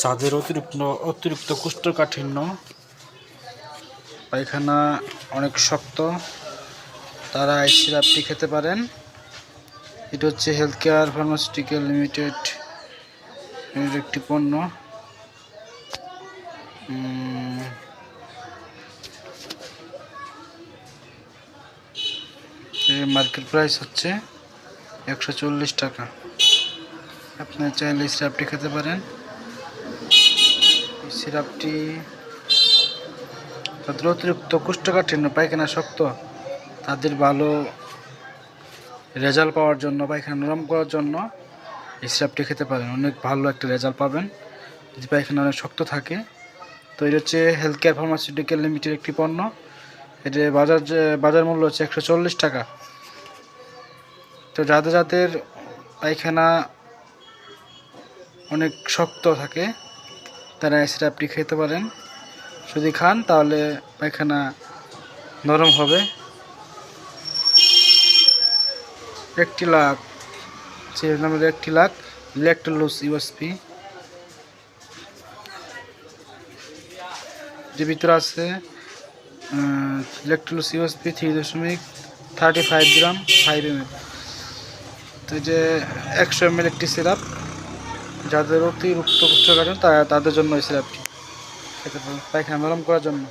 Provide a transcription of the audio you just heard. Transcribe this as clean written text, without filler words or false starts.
যাদের অতিরিক্ত কোষ্ঠকাঠিন্য, পায়খানা অনেক শক্ত, তারা এই সিরাপটি খেতে পারেন। এটা হচ্ছে হেলথ কেয়ার ফার্মাসিউটিক্যাল লিমিটেড এর একটি পণ্য। এর মার্কেট প্রাইস হচ্ছে 140 টাকা। আপনারা চাইলে এই সিরাপটি খেতে পারেন। এই সিরাপটি তাদের অতিরিক্ত কোষ্ঠকাঠিন্য, পায়খানা শক্ত, তাদের ভালো রেজাল্ট পাওয়ার জন্য, পায়খানা নরম করার জন্য এই সিরাপটি খেতে পারেন। অনেক ভালো একটা রেজাল্ট পাবেন যদি পায়খানা অনেক শক্ত থাকে। তো এটা হচ্ছে হেলথ কেয়ার ফার্মাসিউটিক্যাল লিমিটেড একটি পণ্য। এর বাজার মূল্য হচ্ছে 140 টাকা। তো যাদের পায়খানা অনেক শক্ত থাকে, তারা এই সিরাপটি খেতে পারেন। যদি খান তাহলে পায়খানা নরম হবে। 1 লাখ সিরিয়াল নাম্বার 1 লাখ ইলেকট্রোলুস ইউএসপি, যে ভিতরে আছে ইলেকট্রোলুস ইউএসপি 3.35 গ্রাম 5 ml। তো যে 100 ml একটি সিরাপ। যাদের অতিরিক্ত কোষ্ঠকাঠিন্য তাদের জন্য এই সিরাপটি খেতে পারেন, পায়খানা নরম করার জন্য।